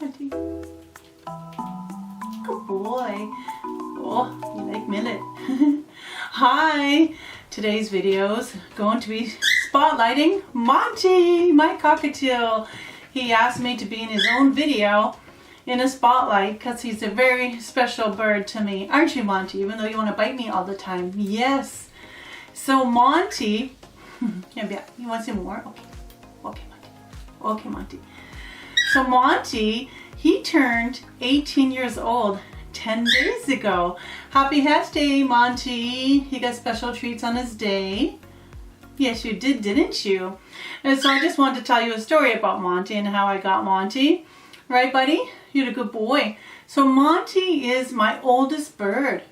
Monty. Good boy. Oh, you like millet. Hi. Today's video is going to be spotlighting Monty, my cockatiel. He asked me to be in his own video in a spotlight because he's a very special bird to me. Aren't you, Monty? Even though you want to bite me all the time. Yes. So Monty, yeah, you want some more? Okay. Okay, Monty. Okay, Monty. So Monty, he turned 18 years old 10 days ago. Happy Hatchday, Monty. He got special treats on his day. Yes, you did, didn't you? And so I just wanted to tell you a story about Monty and how I got Monty. Right, buddy? You're a good boy. So Monty is my oldest bird.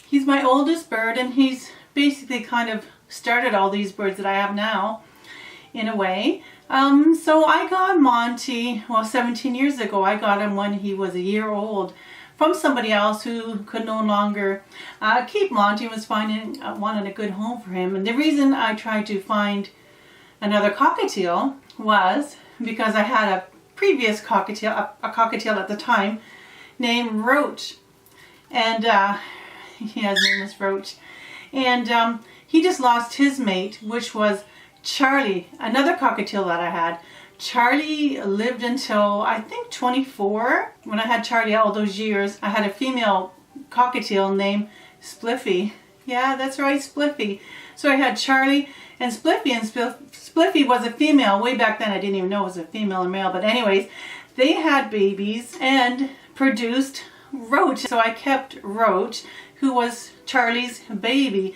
He's my oldest bird, and he's basically kind of started all these birds that I have now, in a way. So I got Monty, well, 17 years ago. I got him when he was a year old from somebody else who could no longer keep Monty, was wanting a good home for him. And the reason I tried to find another cockatiel was because I had a previous cockatiel, a cockatiel at the time, named Roach. And his name was Roach. And he just lost his mate, which was Charlie, another cockatiel that I had. Charlie lived until I think 24. When I had Charlie all those years, I had a female cockatiel named Spliffy. Yeah, that's right, Spliffy. So I had Charlie and Spliffy, and Spliffy was a female. Way back then I didn't even know it was a female or male, but anyways, they had babies and produced Roach. So I kept Roach, who was Charlie's baby.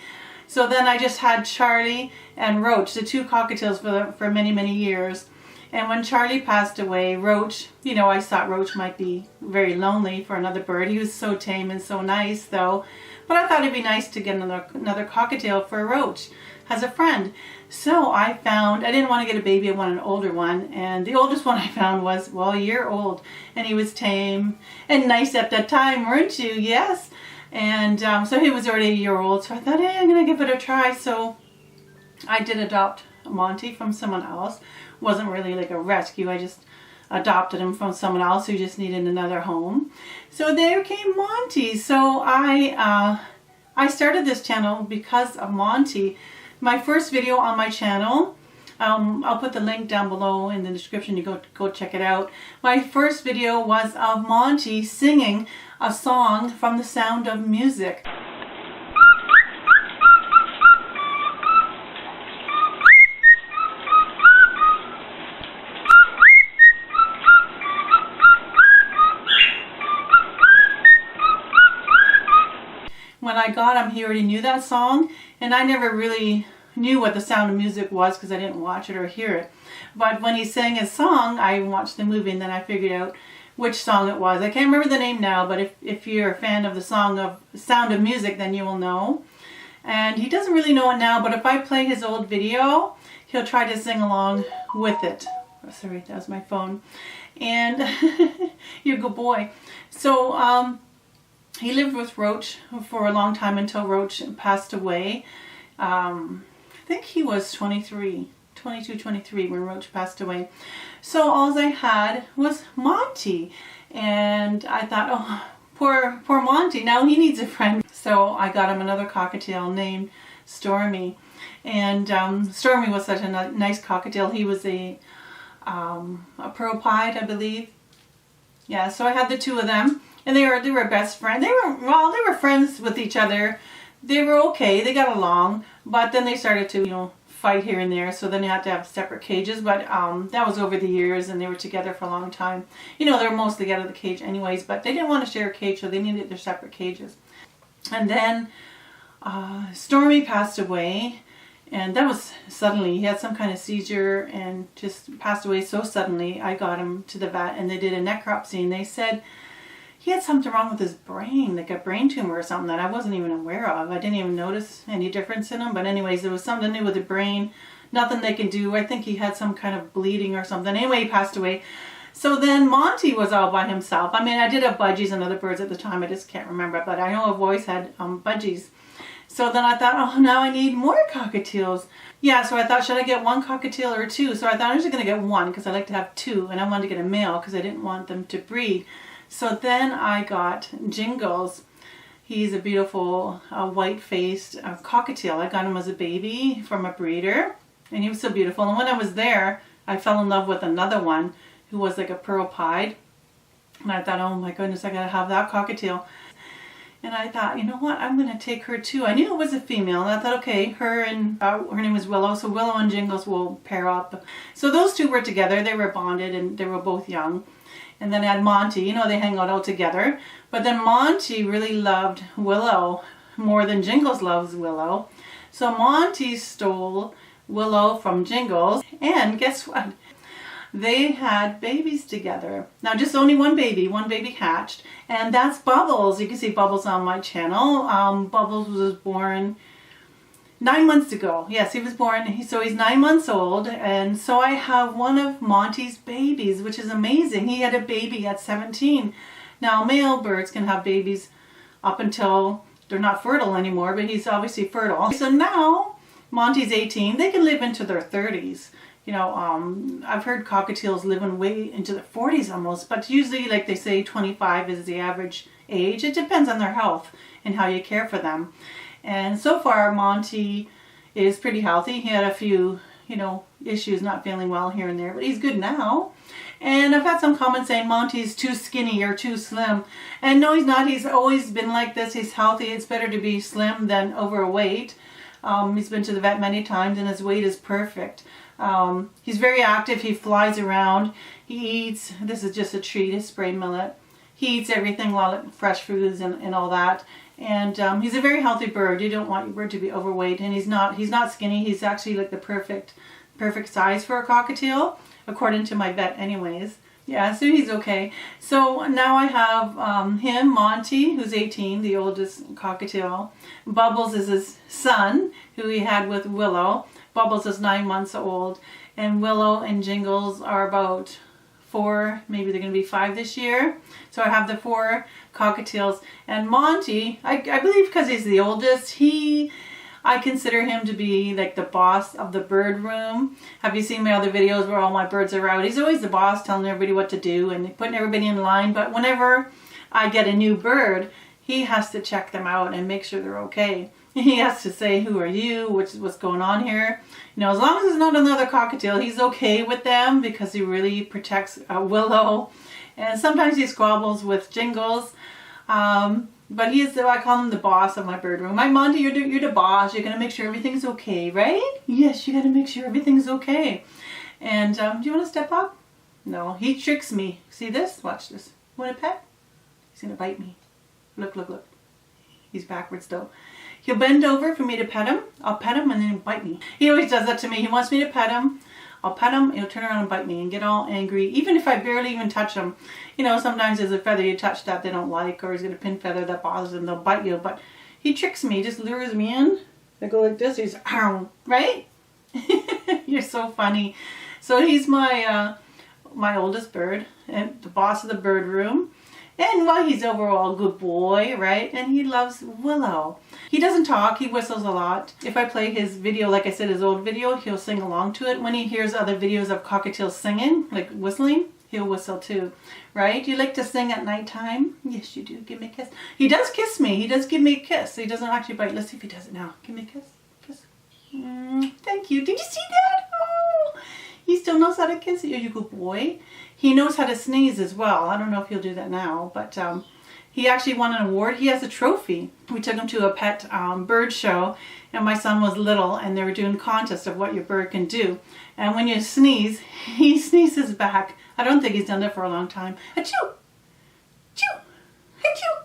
So then I just had Charlie and Roach, the two cockatiels, for many, many years. And when Charlie passed away, Roach, you know, I thought Roach might be very lonely for another bird. He was so tame and so nice, though. But I thought it'd be nice to get another cockatiel for Roach as a friend. So I didn't want to get a baby, I wanted an older one. And the oldest one I found was, well, a year old. And he was tame and nice at that time, weren't you? Yes. And so he was already a year old. So I thought, hey, I'm going to give it a try. So I did adopt Monty from someone else. Wasn't really like a rescue. I just adopted him from someone else who just needed another home. So there came Monty. So I started this channel because of Monty. My first video on my channel, I'll put the link down below in the description. You go check it out. My first video was of Monty singing a song from The Sound of Music. When I got him, he already knew that song, and I never really knew what The Sound of Music was because I didn't watch it or hear it. But when he sang his song, I watched the movie, and then I figured out which song it was. I can't remember the name now, but if you're a fan of the song of Sound of Music, then you will know. And he doesn't really know it now, but if I play his old video, he'll try to sing along with it. Oh, sorry, that was my phone. And you're a good boy. So he lived with Roach for a long time until Roach passed away. I think he was 22, 23 when Roach passed away. So all I had was Monty. And I thought, oh, poor Monty, now he needs a friend. So I got him another cockatiel named Stormy. And Stormy was such a nice cockatiel. He was a pearl pied, I believe. Yeah, so I had the two of them. And they were best friends. They were friends with each other. They were okay. They got along. But then they started to, you know, fight here and there. So then they had to have separate cages. But that was over the years, and they were together for a long time. You know, they were mostly out of the cage anyways. But they didn't want to share a cage, so they needed their separate cages. And then Stormy passed away. And that was suddenly. He had some kind of seizure and just passed away so suddenly. I got him to the vet, and they did a necropsy. And they said he had something wrong with his brain, like a brain tumor or something that I wasn't even aware of. I didn't even notice any difference in him. But anyways, there was something to do with the brain. Nothing they can do. I think he had some kind of bleeding or something. Anyway, he passed away. So then Monty was all by himself. I mean, I did have budgies and other birds at the time. I just can't remember. But I know I've always had budgies. So then I thought, oh, now I need more cockatiels. Yeah, so I thought, should I get one cockatiel or two? So I thought I was just going to get one because I like to have two, and I wanted to get a male because I didn't want them to breed. So then I got Jingles. He's a beautiful white-faced cockatiel. I got him as a baby from a breeder, and he was so beautiful. And when I was there, I fell in love with another one who was like a pearl pied. And I thought, oh my goodness, I got to have that cockatiel. And I thought, you know what, I'm going to take her too. I knew it was a female, and I thought, okay, her name was Willow, so Willow and Jingles will pair up. So those two were together, they were bonded, and they were both young. And then I had Monty, you know, they hang out all together. But then Monty really loved Willow more than Jingles loves Willow. So Monty stole Willow from Jingles, and guess what? They had babies together. Now just only one baby hatched, and that's Bubbles. You can see Bubbles on my channel. Bubbles was born 9 months ago. Yes, he was born, so he's 9 months old, and so I have one of Monty's babies, which is amazing. He had a baby at 17. Now male birds can have babies up until they're not fertile anymore, but he's obviously fertile. So now Monty's 18. They can live into their 30s. You know, I've heard cockatiels living way into the 40s almost, but usually, like they say, 25 is the average age. It depends on their health and how you care for them. And so far, Monty is pretty healthy. He had a few, you know, issues, not feeling well here and there, but he's good now. And I've had some comments saying Monty's too skinny or too slim. And no, he's not. He's always been like this. He's healthy. It's better to be slim than overweight. He's been to the vet many times, and his weight is perfect. He's very active. He flies around. He eats, this is just a treat, his spray millet. He eats everything, fresh foods and all that. And he's a very healthy bird. You don't want your bird to be overweight. And he's not skinny. He's actually like the perfect size for a cockatiel, according to my vet anyways. Yeah, so he's okay. So now I have him, Monty, who's 18, the oldest cockatiel. Bubbles is his son, who he had with Willow. Bubbles is 9 months old, and Willow and Jingles are about 4, maybe they're going to be 5 this year. So I have the 4 cockatiels, and Monty, I believe because he's the oldest, I consider him to be like the boss of the bird room. Have you seen my other videos where all my birds are out? He's always the boss, telling everybody what to do and putting everybody in line, but whenever I get a new bird, he has to check them out and make sure they're okay. He has to say, who are you? What's going on here? You know, as long as it's not another cockatiel, he's okay with them because he really protects Willow. And sometimes he squabbles with Jingles. But he is, I call him the boss of my bird room. My Monty, you're the boss. You're going to make sure everything's okay, right? Yes, you got to make sure everything's okay. And do you want to step up? No, he tricks me. See this? Watch this. Want a pet? He's going to bite me. Look, look, look. He's backwards though. He'll bend over for me to pet him. I'll pet him and then he'll bite me. He always does that to me. He wants me to pet him. I'll pet him, he'll turn around and bite me and get all angry, even if I barely even touch him. You know, sometimes there's a feather you touch that they don't like, or he's got a pin feather that bothers them, they'll bite you. But he tricks me, just lures me in. I go like this, he's, ow, right? You're so funny. So he's my my oldest bird, and the boss of the bird room. And well, he's overall a good boy, right? And he loves Willow. He doesn't talk, he whistles a lot. If I play his video, like I said, his old video, he'll sing along to it. When he hears other videos of cockatiels singing, like whistling, he'll whistle too, right? You like to sing at nighttime? Yes, you do. Give me a kiss. He does kiss me. He does give me a kiss. He doesn't actually bite. Let's see if he does it now. Give me a kiss. Kiss. Thank you. Did you see that? Oh, he still knows how to kiss you. You good boy. He knows how to sneeze as well. I don't know if he'll do that now, but he actually won an award. He has a trophy. We took him to a pet bird show, and my son was little, and they were doing a contest of what your bird can do. And when you sneeze, he sneezes back. I don't think he's done that for a long time. Achoo! Achoo! Achoo!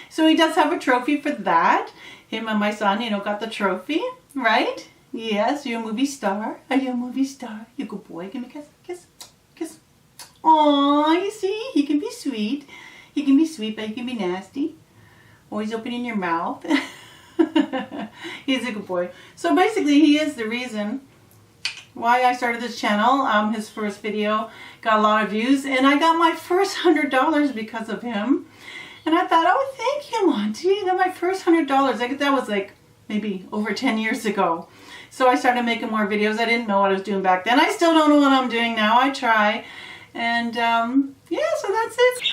So he does have a trophy for that. Him and my son, you know, got the trophy, right? Yes, you're a movie star. Are you a movie star? You good boy. Give me a kiss. Kiss. Kiss. Aw, you see? He can be sweet. He can be sweet, but he can be nasty. Always opening your mouth. He's a good boy. So basically, he is the reason why I started this channel. His first video got a lot of views, and I got my first $100 because of him. And I thought, oh, thank you, Monty. I got my first $100. That was like maybe over 10 years ago. So I started making more videos. I didn't know what I was doing back then. I still don't know what I'm doing now. I try. And yeah, so that's it.